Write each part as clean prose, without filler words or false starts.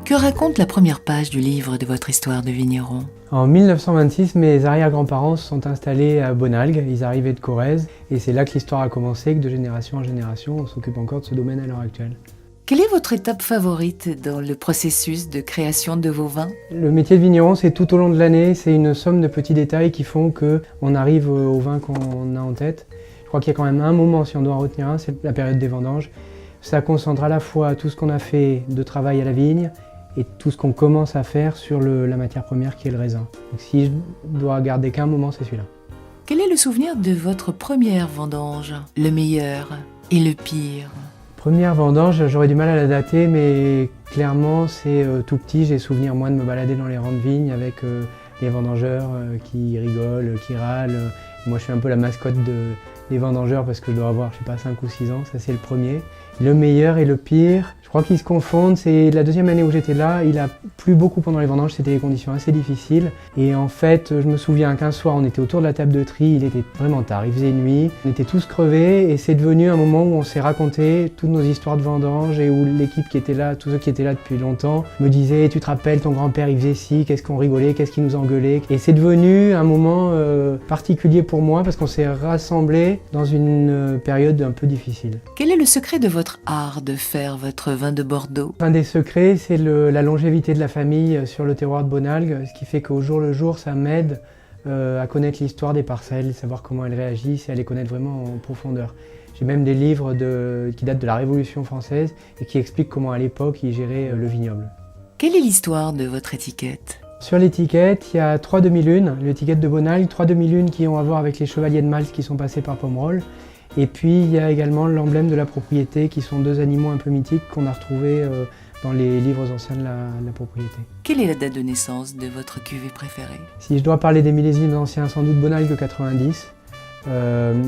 Que raconte la première page du livre de votre histoire de vigneron? En 1926, mes arrière-grands-parents se sont installés à Bonalgues, ils arrivaient de Corrèze, et c'est là que l'histoire a commencé, que de génération en génération, on s'occupe encore de ce domaine à l'heure actuelle. Quelle est votre étape favorite dans le processus de création de vos vins? Le métier de vigneron, c'est tout au long de l'année, c'est une somme de petits détails qui font qu'on arrive au vin qu'on a en tête. Je crois qu'il y a quand même un moment, si on doit en retenir un, c'est la période des vendanges. Ça concentre à la fois tout ce qu'on a fait de travail à la vigne, et tout ce qu'on commence à faire sur la matière première qui est le raisin. Donc si je dois garder qu'un moment, c'est celui-là. Quel est le souvenir de votre première vendange? Le meilleur et le pire? Première vendange, j'aurais du mal à la dater, mais clairement c'est tout petit. J'ai souvenir moi de me balader dans les rangs de vignes avec les vendangeurs qui rigolent, qui râlent. Moi je suis un peu la mascotte des vendangeurs parce que je dois avoir, je sais pas, 5 ou 6 ans, ça c'est le premier. Le meilleur et le pire, je crois qu'ils se confondent. C'est la deuxième année où j'étais là, il a plu beaucoup pendant les vendanges, c'était des conditions assez difficiles. Et en fait, je me souviens qu'un soir, on était autour de la table de tri, il était vraiment tard, il faisait nuit, on était tous crevés et c'est devenu un moment où on s'est raconté toutes nos histoires de vendanges et où l'équipe qui était là, tous ceux qui étaient là depuis longtemps, me disaient « Tu te rappelles, ton grand-père il faisait ci, qu'est-ce qu'on rigolait, qu'est-ce qu'il nous engueulait ?» Et c'est devenu un moment particulier pour moi parce qu'on s'est rassemblés dans une période un peu difficile. Quel est le secret de votre art de faire votre vin de Bordeaux? Un des secrets, c'est la longévité de la famille sur le terroir de Bonalgues, ce qui fait qu'au jour le jour, ça m'aide à connaître l'histoire des parcelles, savoir comment elles réagissent et à les connaître vraiment en profondeur. J'ai même des livres qui datent de la Révolution française et qui expliquent comment à l'époque ils géraient le vignoble. Quelle est l'histoire de votre étiquette? Sur l'étiquette, il y a 3 demi-lunes, l'étiquette de Bonalgues, 3 demi-lunes qui ont à voir avec les chevaliers de Malte qui sont passés par Pomerol. Et puis il y a également l'emblème de la propriété qui sont 2 animaux un peu mythiques qu'on a retrouvés dans les livres anciens de la propriété. Quelle est la date de naissance de votre cuvée préférée? Si je dois parler des millésimes anciens, sans doute Bonalgues 90.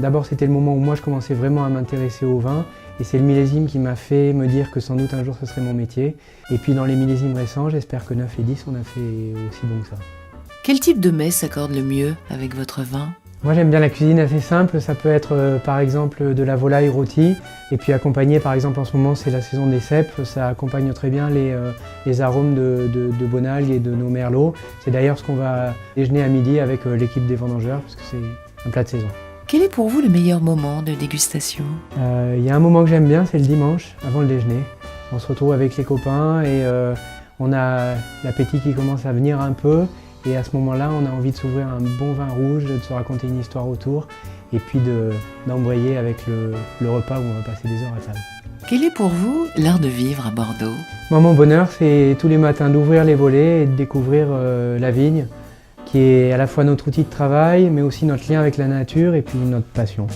D'abord c'était le moment où moi je commençais vraiment à m'intéresser au vin et c'est le millésime qui m'a fait me dire que sans doute un jour ce serait mon métier. Et puis dans les millésimes récents, j'espère que 9 et 10 on a fait aussi bon que ça. Quel type de mets s'accorde le mieux avec votre vin? Moi j'aime bien la cuisine assez simple, ça peut être par exemple de la volaille rôtie et puis accompagné par exemple en ce moment c'est la saison des cèpes, ça accompagne très bien les arômes de Bonalgues et de nos merlots. C'est d'ailleurs ce qu'on va déjeuner à midi avec l'équipe des vendangeurs parce que c'est un plat de saison. Quel est pour vous le meilleur moment de dégustation? Il y a un moment que j'aime bien, c'est le dimanche avant le déjeuner. On se retrouve avec les copains et on a l'appétit qui commence à venir un peu. Et à ce moment-là, on a envie de s'ouvrir un bon vin rouge, de se raconter une histoire autour, et puis d'embrayer avec le repas où on va passer des heures à table. Quel est pour vous l'art de vivre à Bordeaux? Moi, mon bonheur, c'est tous les matins d'ouvrir les volets et de découvrir la vigne, qui est à la fois notre outil de travail, mais aussi notre lien avec la nature et puis notre passion.